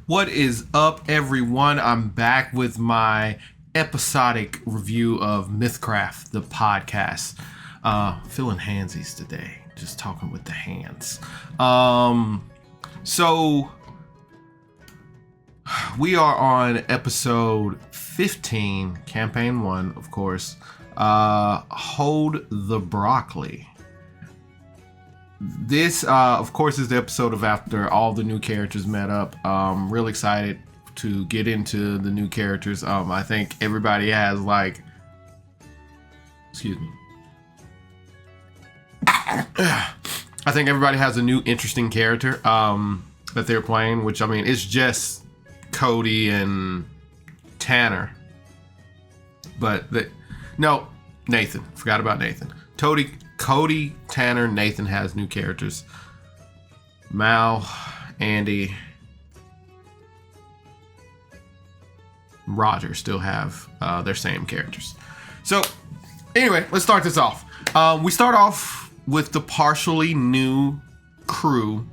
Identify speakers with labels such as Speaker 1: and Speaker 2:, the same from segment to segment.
Speaker 1: What is up, everyone? I'm back with my episodic review of MythCraft, the podcast. Feeling handsies today, just talking with the hands. So we are on episode 15, campaign 1, of course. Hold the Broccoli. This, of course, is the episode of after all the new characters met up. Real excited to get into the new characters. I think everybody has excuse me. I think everybody has a new interesting character that they're playing, which, I mean, it's just Cody and Tanner. But no, Nathan. Forgot about Nathan. Cody, Tanner, Nathan has new characters. Mal, Andy, Roger still have their same characters. So, anyway, let's start this off. We start off with the partially new crew,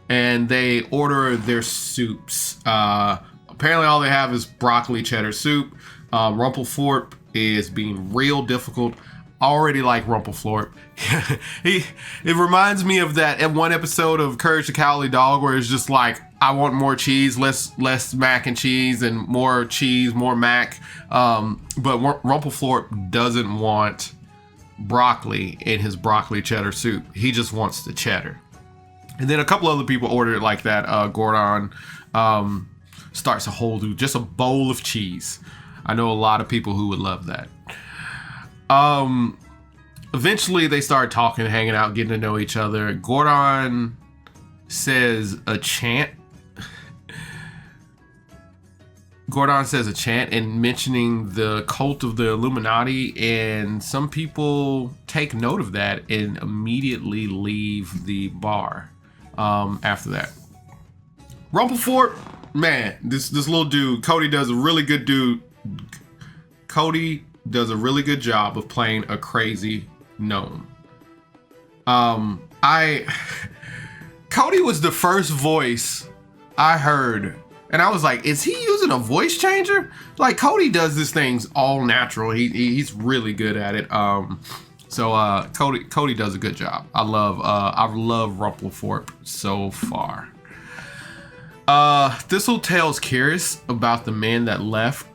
Speaker 1: and they order their soups. Apparently, all they have is broccoli cheddar soup. Rumpaflorp is being real difficult. Already like Rumpaflorp. It reminds me of that at one episode of Courage the Cowardly Dog where it's just like, I want more cheese, less mac and cheese, and more cheese, more mac. But Rumpaflorp doesn't want broccoli in his broccoli cheddar soup. He just wants the cheddar. And then a couple other people ordered it like that. Gordon starts a whole just a bowl of cheese. I know a lot of people who would love that. Eventually they start talking, hanging out, getting to know each other. Gordon says a chant. And mentioning the cult of the Illuminati, and some people take note of that and immediately leave the bar after that. Rumpaflorp, man, this little dude, Cody does a really good job of playing a crazy gnome. Cody was the first voice I heard, and I was like, is he using a voice changer? Like, Cody does these things all natural. He's really good at it. So Cody does a good job. I love Rumpaflorp so far. Thistle tells Keres about the men that left.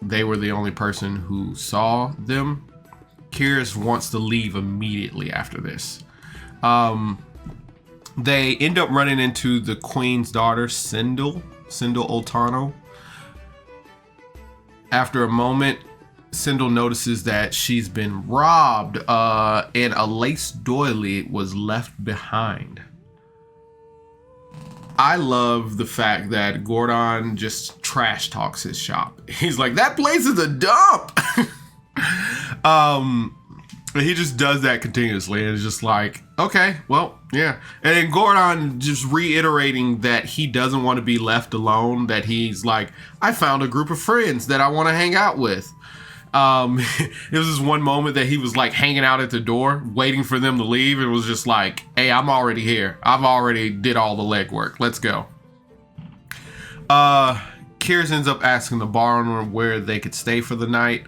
Speaker 1: They were the only person who saw them. Keres wants to leave immediately after this. They end up running into the queen's daughter, Cindel Oltano. After a moment, Cindel notices that she's been robbed, and a lace doily was left behind. I love the fact that Gordon just trash talks his shop. He's like, that place is a dump. He just does that continuously, and it's just like, okay, well, yeah. And then Gordon just reiterating that he doesn't want to be left alone, that he's like, I found a group of friends that I want to hang out with. It was this one moment that he was like hanging out at the door, waiting for them to leave. It was just like, hey, I'm already here. I've already did all the legwork. Let's go. Keres ends up asking the bar owner where they could stay for the night,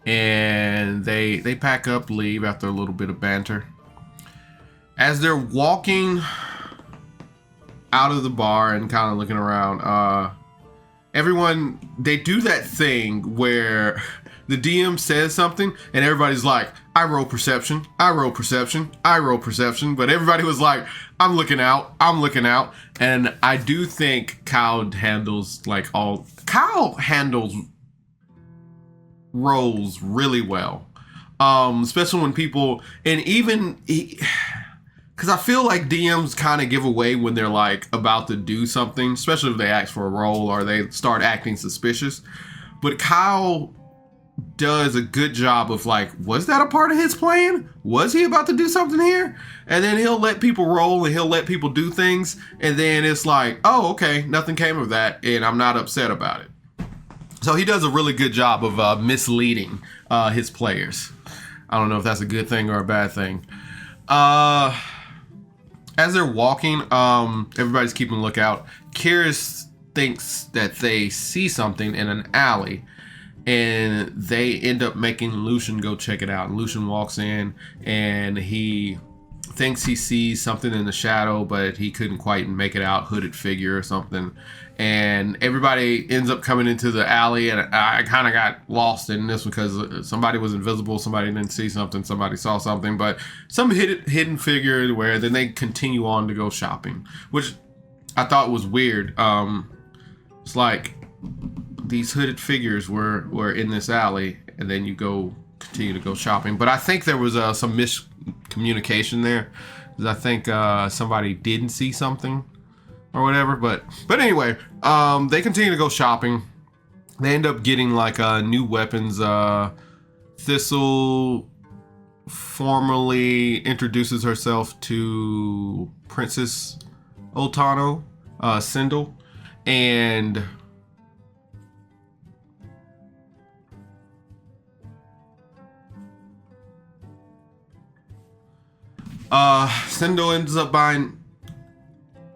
Speaker 1: and they pack up, leave after a little bit of banter. As they're walking out of the bar and kind of looking around, everyone, they do that thing where the DM says something and everybody's like, I roll perception. But everybody was like, I'm looking out. And I do think Kyle handles roles really well. Especially when people, and even, because I feel like DMs kind of give away when they're like about to do something, especially if they ask for a role or they start acting suspicious. But Kyle does a good job of like, was that a part of his plan? Was he about to do something here? And then he'll let people roll and he'll let people do things. And then it's like, oh, okay, nothing came of that. And I'm not upset about it. So he does a really good job of misleading his players. I don't know if that's a good thing or a bad thing. As they're walking, everybody's keeping a lookout. Keres thinks that they see something in an alley, and they end up making Lucian go check it out. And Lucian walks in, and he thinks he sees something in the shadow, but he couldn't quite make it out, hooded figure or something. And everybody ends up coming into the alley, and I kind of got lost in this because somebody was invisible, somebody didn't see something, somebody saw something, but some hidden figure where then they continue on to go shopping, which I thought was weird. It's like these hooded figures were in this alley, and then you continue to go shopping. But I think there was some miscommunication there, because I think somebody didn't see something or whatever. But anyway, they continue to go shopping. They end up getting like new weapons. Thistle formally introduces herself to Princess Otano, Cindel, and Cindel ends up buying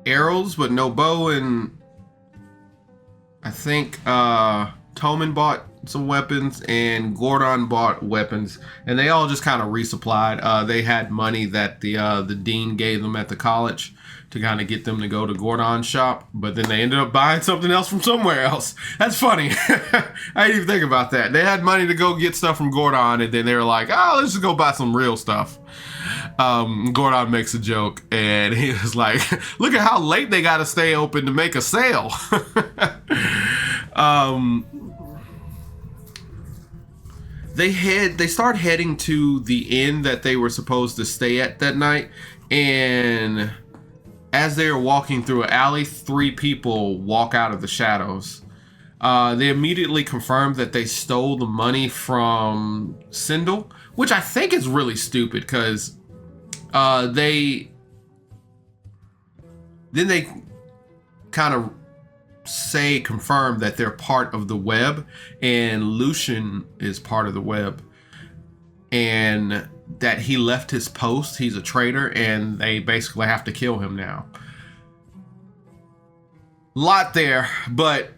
Speaker 1: arrows but no bow, and I think Toman bought some weapons and Gordon bought weapons, and they all just kind of resupplied. They had money that the dean gave them at the college to kind of get them to go to Gordon's shop, but then they ended up buying something else from somewhere else. That's funny. I didn't even think about that. They had money to go get stuff from Gordon, and then they were like, oh, let's just go buy some real stuff. Gordon makes a joke, and he was like, look at how late they got to stay open to make a sale. They start heading to the inn that they were supposed to stay at that night, and as they are walking through an alley, 3 people walk out of the shadows. They immediately confirm that they stole the money from Cindel, which I think is really stupid, because they kind of confirm that they're part of the web, and Lucian is part of the web, and that he left his post. He's a traitor, and they basically have to kill him now. Lot there, but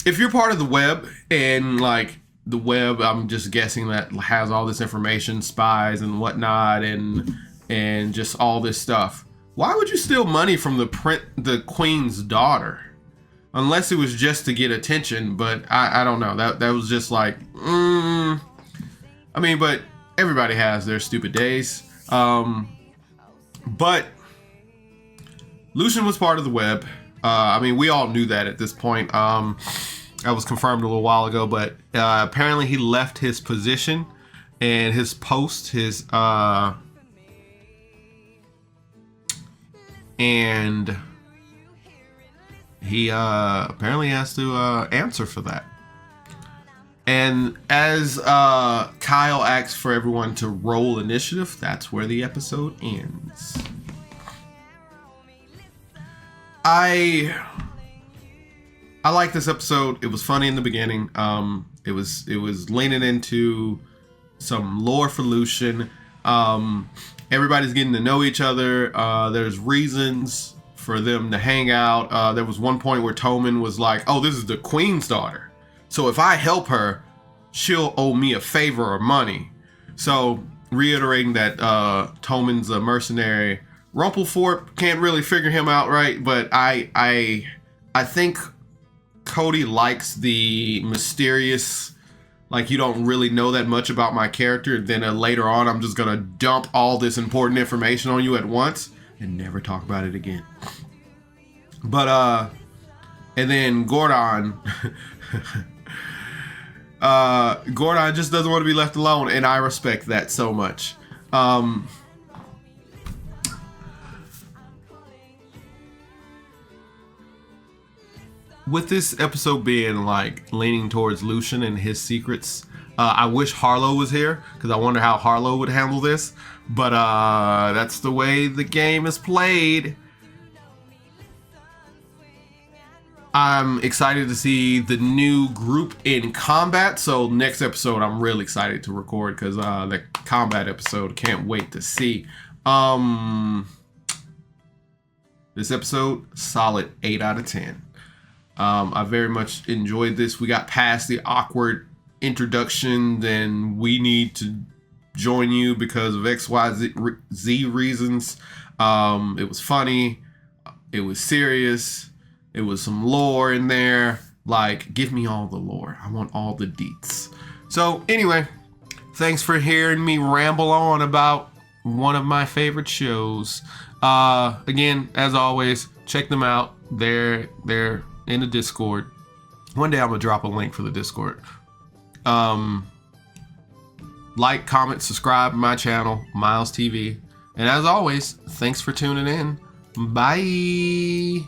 Speaker 1: if you're part of the web, and like the web, I'm just guessing that has all this information, spies and whatnot, and just all this stuff, why would you steal money from the queen's daughter? Unless it was just to get attention, but I don't know. That was just like, I mean, but everybody has their stupid days. But Lucian was part of the web. I mean, we all knew that at this point. That was confirmed a little while ago, but apparently he left his position and his post, and he apparently has to answer for that. And as Kyle asks for everyone to roll initiative, that's where the episode ends. I like this episode. It was funny in the beginning. It was leaning into some lore for Lucian. Everybody's getting to know each other. There's reasons for them to hang out. There was one point where Toman was like, oh, this is the queen's daughter, so if I help her, she'll owe me a favor or money. So reiterating that Toman's a mercenary. Rumpaflorp, can't really figure him out right, but I think Cody likes the mysterious, like, you don't really know that much about my character, then later on I'm just gonna dump all this important information on you at once and never talk about it again. But and then Gordon Gordon just doesn't want to be left alone, and I respect that so much. With this episode being like leaning towards Lucian and his secrets, I wish Harlow was here, because I wonder how Harlow would handle this. But that's the way the game is played. I'm excited to see the new group in combat. So next episode, I'm really excited to record, because the combat episode, can't wait to see. This episode, solid 8 out of 10. I very much enjoyed this. We got past the awkward introduction, then we need to join you because of XYZ reasons. It was funny. It was serious. It was some lore in there. Like, give me all the lore. I want all the deets. So anyway, thanks for hearing me ramble on about one of my favorite shows. Again, as always, check them out. They're in the Discord. One day I'm gonna drop a link for the Discord. Like, comment, subscribe to my channel, Miles TV. And as always, thanks for tuning in. Bye.